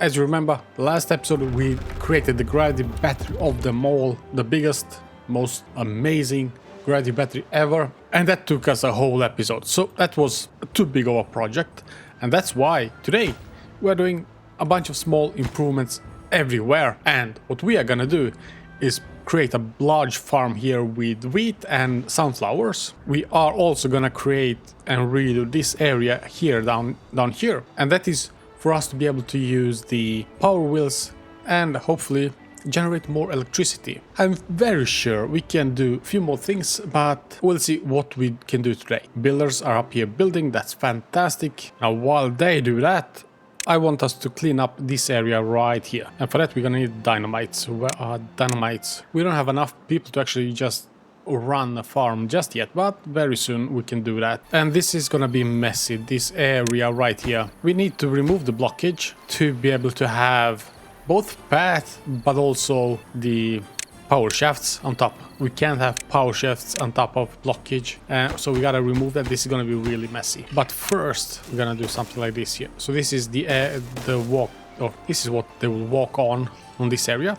As you remember, last episode we created the gravity battery of them all, the biggest, most amazing gravity battery ever, and that took us a whole episode, so that was too big of a project, and that's why today we're doing a bunch of small improvements everywhere. And what we are gonna do is create a large farm here with wheat and sunflowers. We are also gonna create and redo this area here down here, and that is for us to be able to use the power wheels and hopefully generate more electricity. I'm very sure we can do a few more things, but we'll see what we can do today. Builders are up here building, that's fantastic. Now while they do that, I want us to clean up this area right here. And for that we're gonna need dynamites. Where are dynamites? We don't have enough people to actually just run a farm just yet, but very soon we can do that. And this is gonna be messy, this area right here. We need to remove the blockage to be able to have both path but also the power shafts on top. We can't have power shafts on top of blockage, so we gotta remove that. This is gonna be really messy, but first we're gonna do something like this here. So this is the walk, or this is what they will walk on this area.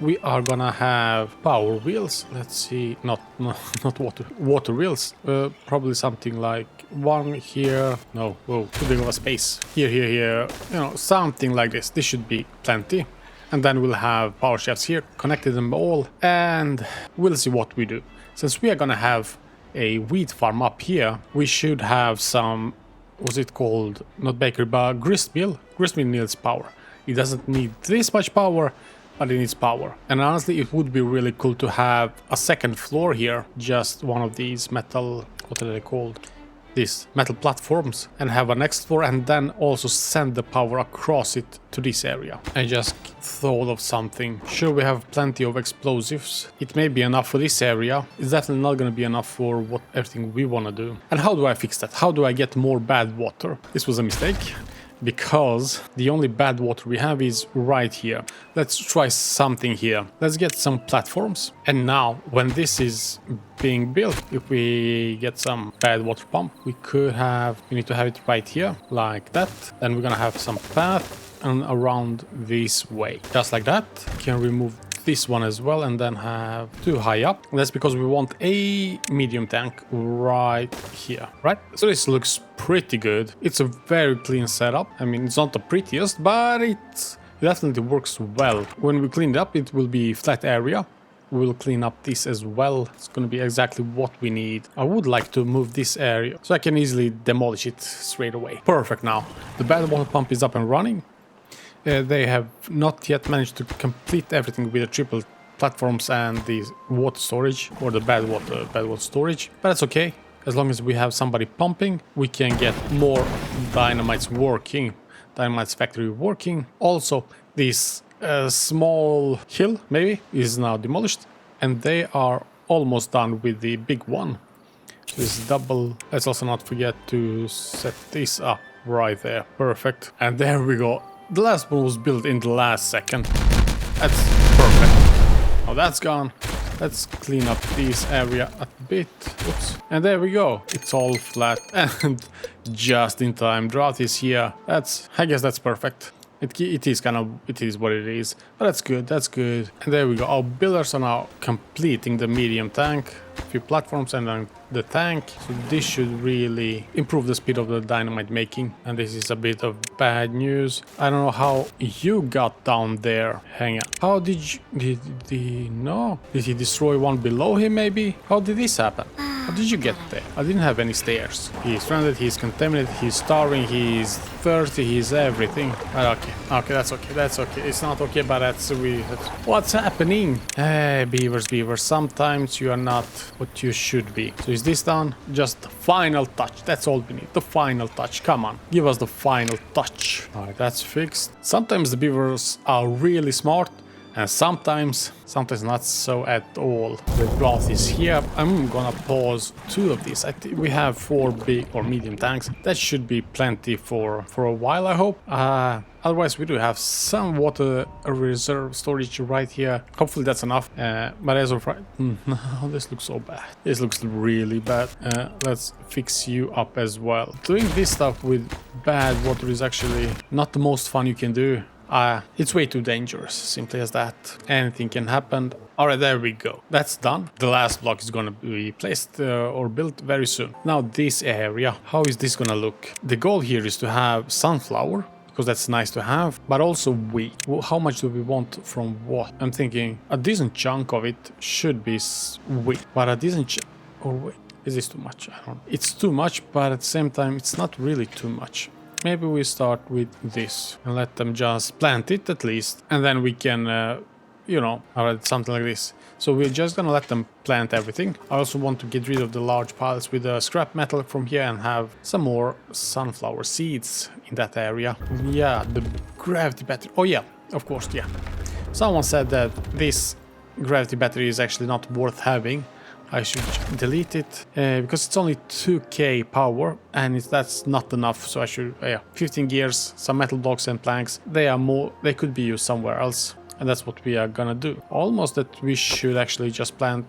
We are gonna have power wheels. Let's see, not water wheels. Probably something like one here. No, whoa, too big of a space. Here. You know, something like this. This should be plenty. And then we'll have power shafts here, connected them all, and we'll see what we do. Since we are gonna have a wheat farm up here, we should have some, what's it called? Not bakery, but grist mill. Grist mill needs power. It doesn't need this much power, but it needs power. And honestly, it would be really cool to have a second floor here, just one of these metal, what are they called? These metal platforms, and have a next floor, and then also send the power across it to this area. I just thought of something. Sure, we have plenty of explosives. It may be enough for this area. It's definitely not going to be enough for what everything we want to do. And how do I fix that? How do I get more bad water? This was a mistake, because the only bad water we have is right here. Let's try something here. Let's get some platforms. And now, when this is being built, if we get some bad water pump, we need to have it right here, like that. Then we're gonna have some path and around this way, just like that. We can remove this one as well, and then have two high up. That's because we want a medium tank right here, right? So this looks pretty good. It's a very clean setup. I mean, it's not the prettiest, but it definitely works well. When we clean it up, it will be flat area. We'll clean up this as well. It's going to be exactly what we need. I would like to move this area so I can easily demolish it straight away. Perfect. Now the bad water pump is up and running. They have not yet managed to complete everything with the triple platforms and the water storage, or the bad water storage, but that's okay. As long as we have somebody pumping, we can get more dynamites working, dynamites factory working. Also, this small hill maybe is now demolished, and they are almost done with the big one. This double. Let's also not forget to set this up right there. Perfect. And there we go. The last one was built in the last second. That's perfect. Now that's gone. Let's clean up this area a bit. Oops. And there we go. It's all flat and just in time. Drought is here. I guess that's perfect. It is what it is. But that's good. And there we go. Our builders are now completing the medium tank. A few platforms and then the tank. So this should really improve the speed of the dynamite making. And this is a bit of bad news. I don't know how you got down there. Hang on. How did he destroy one below him maybe? How did this happen? How did you get there? I didn't have any stairs. He's stranded, he's contaminated, he's starving, he's thirsty, he's everything. Okay, that's okay. It's not okay, but that's what's happening? Hey, beavers, sometimes you are not what you should be. So is this done? Just the final touch. That's all we need. The final touch. Come on, give us the final touch. All right, that's fixed. Sometimes the beavers are really smart, and sometimes not so at all. The drought is here. I'm gonna pause two of these. We have 4 big or medium tanks. That should be plenty for a while, I hope. Otherwise, we do have some water reserve storage right here. Hopefully that's enough. But as of right... No, this looks so bad. This looks really bad. Let's fix you up as well. Doing this stuff with bad water is actually not the most fun you can do. It's way too dangerous, simply as that. Anything can happen. Alright, there we go. That's done. The last block is gonna be placed or built very soon. Now this area, how is this gonna look? The goal here is to have sunflower, because that's nice to have, but also wheat. Well, how much do we want from what? I'm thinking a decent chunk of it should be wheat, but a decent or wait, is this too much? I don't know. It's too much, but at the same time, it's not really too much. Maybe we start with this and let them just plant it at least, and then we can, you know, something like this. So we're just gonna let them plant everything. I also want to get rid of the large piles with the scrap metal from here and have some more sunflower seeds in that area. Yeah, the gravity battery. Oh yeah, of course, yeah. Someone said that this gravity battery is actually not worth having. I should delete it because it's only 2k power and that's not enough. So I should, yeah, 15 gears, some metal blocks and planks. They could be used somewhere else. And that's what we are gonna do. Almost that we should actually just plant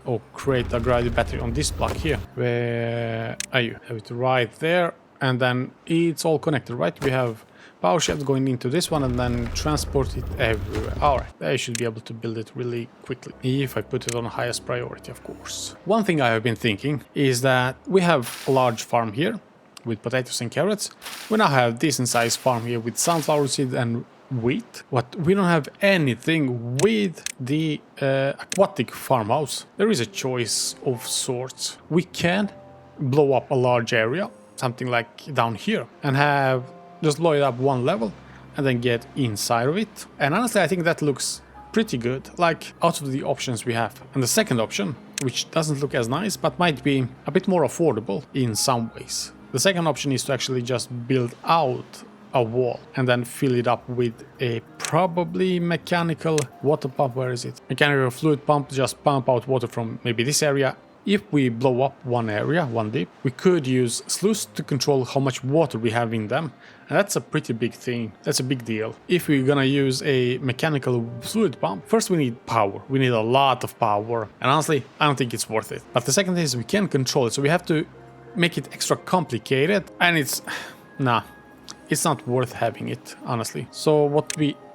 or create a gravity battery on this block here. Where are you? Have it right there. And then it's all connected, right? We have power shaft going into this one and then transport it everywhere. Alright, I should be able to build it really quickly. If I put it on highest priority, of course. One thing I have been thinking is that we have a large farm here with potatoes and carrots. We now have decent sized farm here with sunflower seed and wheat. What we don't have anything with the aquatic farmhouse. There is a choice of sorts. We can blow up a large area, something like down here, and have just blow it up one level and then get inside of it. And honestly, I think that looks pretty good, like out of the options we have. And the second option, which doesn't look as nice but might be a bit more affordable in some ways. The second option is to actually just build out a wall and then fill it up with a probably mechanical water pump. Where is it? Mechanical fluid pump, just pump out water from maybe this area. If we blow up one area, one deep, we could use sluice to control how much water we have in them. And that's a pretty big thing. That's a big deal. If we're gonna use a mechanical fluid pump, first we need power. We need a lot of power. And honestly, I don't think it's worth it. But the second thing is we can control it. So we have to make it extra complicated. And it's... nah. It's not worth having it, honestly. So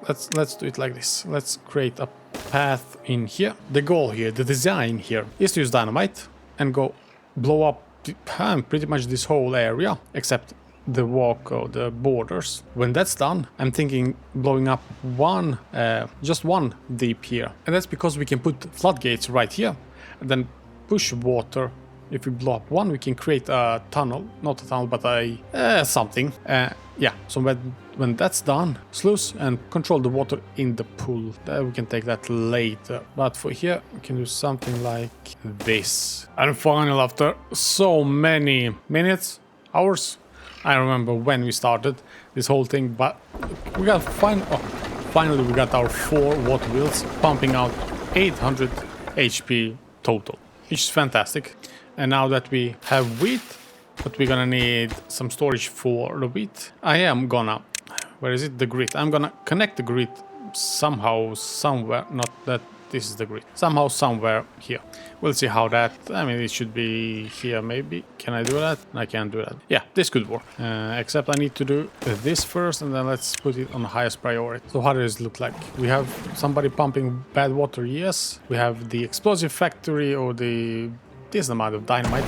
let's do it like this. Let's create a path in here. The goal here, the design here, is to use dynamite and go blow up pretty much this whole area, except the walk or the borders. When that's done, I'm thinking blowing up just one deep here. And that's because we can put floodgates right here and then push water. If we blow up one, we can create a tunnel. Not a tunnel, but a something. Yeah, so when that's done, sluice and control the water in the pool. We can take that later. But for here, we can do something like this. And finally, after so many minutes, hours, I remember when we started this whole thing, but we got finally we got our 4 water wheels pumping out 800 HP total, which is fantastic. And now that we have wheat, but we're gonna need some storage for the wheat. I am gonna, where is it? The grid. I'm gonna connect the grid somehow, somewhere. Not that this is the grid. Somehow, somewhere here. We'll see how that, I mean, it should be here maybe. Can I do that? I can't do that. Yeah, this could work. Except I need to do this first and then let's put it on the highest priority. So how does it look like? We have somebody pumping bad water, yes. We have the explosive factory or the decent amount of dynamite,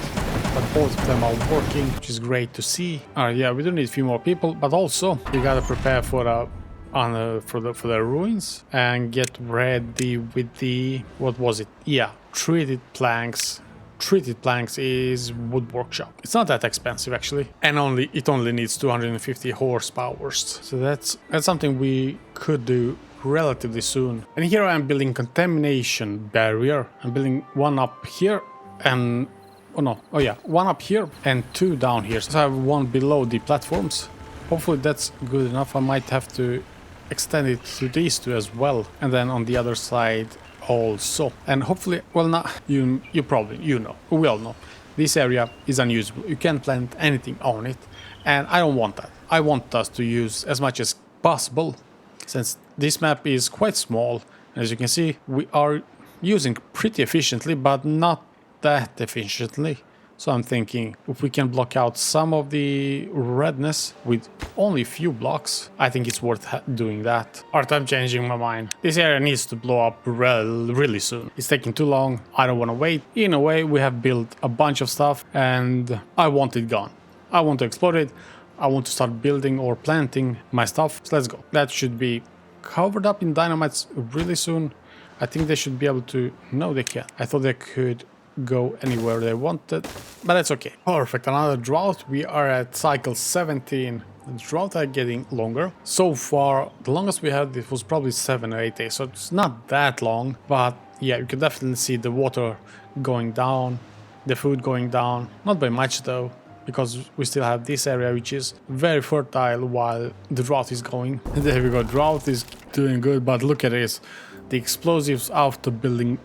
but both of them are working, which is great to see. Alright, yeah, we do need a few more people, but also we gotta prepare for the ruins and get ready with the, what was it? Yeah, treated planks. Treated planks is wood workshop. It's not that expensive actually, and it only needs 250 horsepower. So that's something we could do relatively soon. And here I am building contamination barrier. I'm building one up here and one up here and 2 down here. So I have 1 below the platforms. Hopefully that's good enough. I might have to extend it to these 2 as well, and then on the other side also. And hopefully, well, now you know, we all know this area is unusable. You can't plant anything on it, and I don't want that. I want us to use as much as possible, since this map is quite small. As you can see, we are using pretty efficiently, but not that efficiently. So I'm thinking if we can block out some of the redness with only a few blocks, I think it's worth doing that. Alright, I'm changing my mind. This area needs to blow up really soon. It's taking too long. I don't want to wait. In a way, we have built a bunch of stuff and I want it gone. I want to explode it. I want to start building or planting my stuff. So let's go. That should be covered up in dynamites really soon. I think they should be able to... No, they can't. I thought they could go anywhere they wanted, but that's okay. Perfect. Another drought. We are at cycle 17. The drought are getting longer. So far, the longest we had, it was probably 7 or 8 days. So it's not that long, but yeah, you can definitely see the water going down, the food going down. Not by much though, because we still have this area which is very fertile while the drought is going. And there we go. Drought is doing good, but look at this. The explosives after building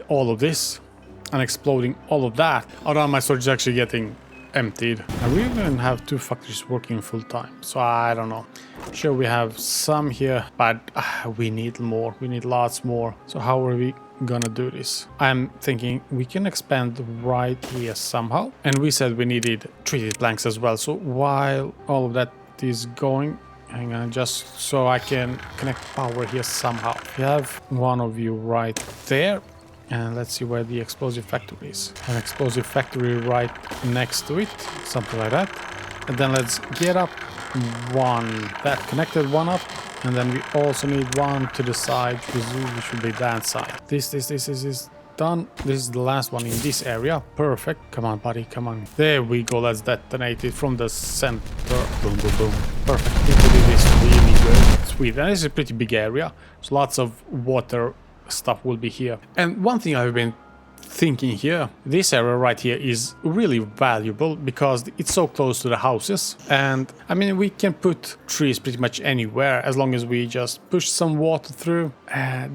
all of this and exploding all of that. Around my storage is actually getting emptied. And we even have 2 factories working full time. So I don't know. Sure, we have some here, but we need more. We need lots more. So how are we gonna do this? I'm thinking we can expand right here somehow. And we said we needed treated planks as well. So while all of that is going, hang on, just so I can connect power here somehow. We have one of you right there. And let's see where the explosive factory is. An explosive factory right next to it. Something like that. And then let's get up one. That connected one up. And then we also need one to the side, which should be that side. This is done. This is the last one in this area. Perfect. Come on, buddy. Come on. There we go. Let's detonate it from the center. Boom, boom, boom. Perfect. I think we did this really good. Sweet. And this is a pretty big area. So lots of water stuff will be here. And one thing I've been thinking here, this area right here is really valuable because it's so close to the houses. And I mean, we can put trees pretty much anywhere as long as we just push some water through.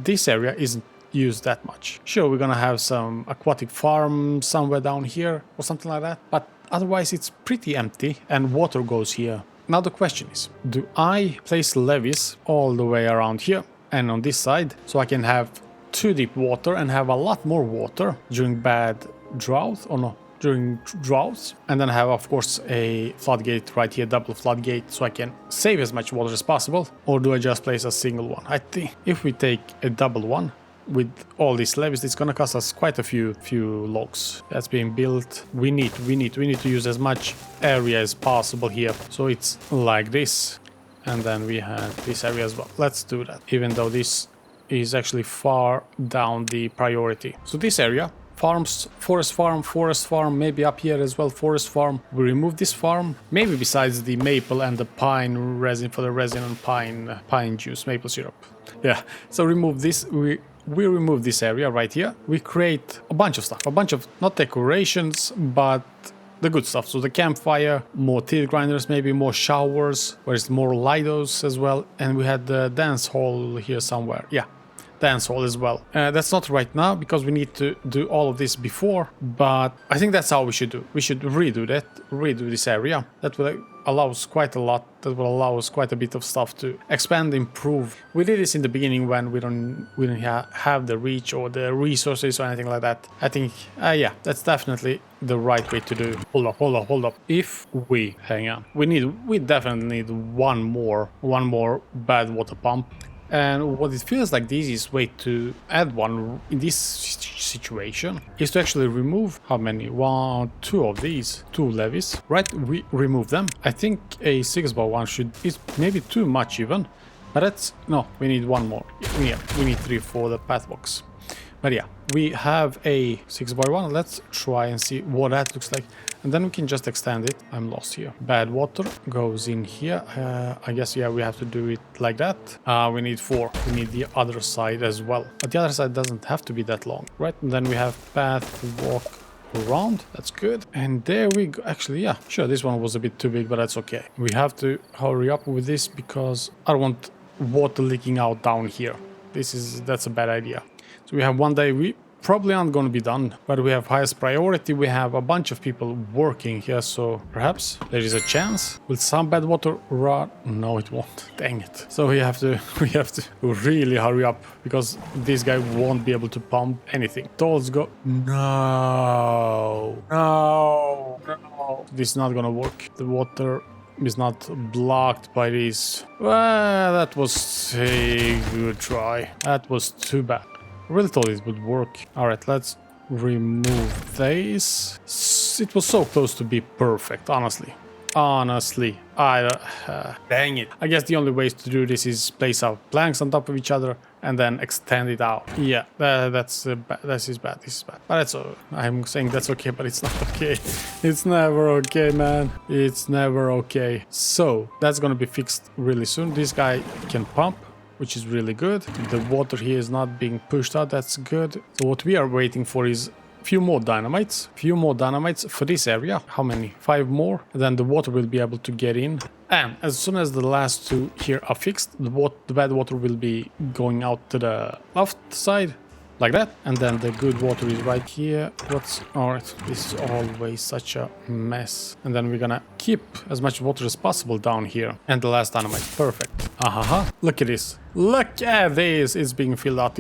This area isn't used that much. Sure, we're gonna have some aquatic farm somewhere down here or something like that, but otherwise it's pretty empty and water goes here. Now the question is, do I place levees all the way around here and on this side so I can have 2 deep water and have a lot more water during bad drought, or no, during droughts, and then have of course a floodgate right here, double floodgate, so I can save as much water as possible? Or do I just place a single one? I think if we take a double one with all these levees, it's gonna cost us quite a few logs. That's being built. We need to use as much area as possible here. So it's like this, and then we have this area as well. Let's do that, even though this is actually far down the priority. So this area, farms, forest farm, maybe up here as well, forest farm. We remove this farm, maybe besides the maple and the pine resin for the resin and pine juice, maple syrup. Yeah, so remove this. We remove this area right here. We create a bunch of stuff, a bunch of not decorations, but the good stuff. So the campfire, more teeth grinders, maybe more showers, where's more lidos as well. And we had the dance hall here somewhere. Yeah, dance hall as well. That's not right now because we need to do all of this before, but I think that's how we should do. We should redo this area. That will allow us quite a lot. That will allow us quite a bit of stuff to expand, improve. We did this in the beginning when we didn't have the reach or the resources or anything like that. I think, yeah, that's definitely the right way to do. Hold up. If we hang on, we definitely need one more bad water pump. And what it feels like the easiest way to add one in this situation is to actually remove how many? 1, 2 of these, 2 levees, right? We remove them. I think a 6x1 is maybe too much even, but that's, no, we need one more. Yeah, we need 3 for the path box. But yeah, we have a 6x1. Let's try and see what that looks like. And then we can just extend it. I'm lost here. Bad water goes in here. I guess, yeah, we have to do it like that. We need 4. We need the other side as well. But the other side doesn't have to be that long, right? And then we have path to walk around. That's good. And there we go. Actually, yeah, sure, this one was a bit too big, but that's okay. We have to hurry up with this because I don't want water leaking out down here. That's a bad idea. So we have 1 day. probably aren't going to be done, but we have highest priority. We have a bunch of people working here, so perhaps there is a chance. Will some badwater run? No, it won't. Dang it. So we have to really hurry up, because this guy won't be able to pump anything. Dolls go. No. No. No. This is not gonna work. The water is not blocked by this. Well, that was a good try. That was too bad. I really thought it would work. Alright, let's remove this. It was so close to be perfect, honestly. Honestly. Dang it. I guess the only way to do this is place our planks on top of each other and then extend it out. Yeah, this is bad. This is bad. But that's I'm saying that's okay, but it's not okay. It's never okay, man. It's never okay. So that's gonna be fixed really soon. This guy can pump, which is really good. The water here is not being pushed out. That's good. So what we are waiting for is few more dynamites for this area. How many? 5 more, and then the water will be able to get in. And as soon as the last 2 here are fixed, the bad water will be going out to the left side, like that, and then the good water is right here. Alright, this is always such a mess. And then we're gonna keep as much water as possible down here. And the last dynamite, perfect. Look at this. Look at this. It's being filled out.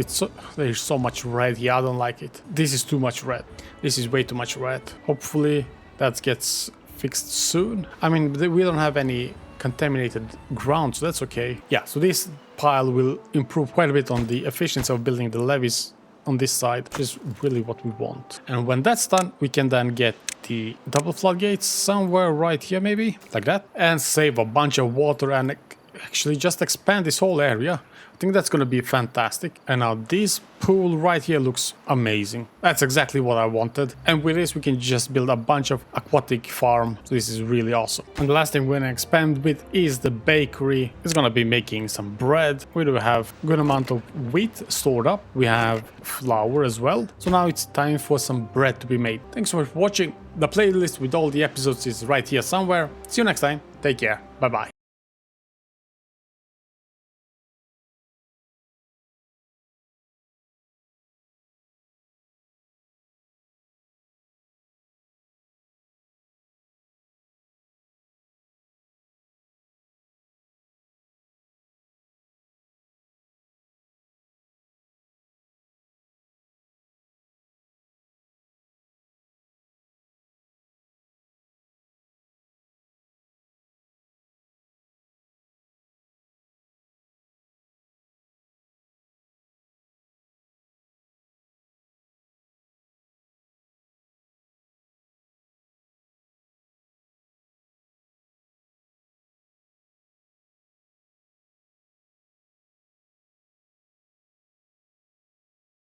There's so much red here. I don't like it. This is too much red. This is way too much red. Hopefully that gets fixed soon. I mean, we don't have any contaminated ground, so that's okay. Yeah, so this pile will improve quite a bit on the efficiency of building the levees on this side, which is really what we want. And when that's done, we can then get the double floodgates somewhere right here, maybe like that, and save a bunch of water and actually just expand this whole area. I think that's gonna be fantastic. And now this pool right here looks amazing. That's exactly what I wanted. And with this we can just build a bunch of aquatic farm. So this is really awesome. And the last thing we're gonna expand with is the bakery. It's gonna be making some bread. We do have a good amount of wheat stored up. We have flour as well. So now it's time for some bread to be made. Thanks for watching. The playlist with all the episodes is right here somewhere. See you next time. Take care. Bye bye.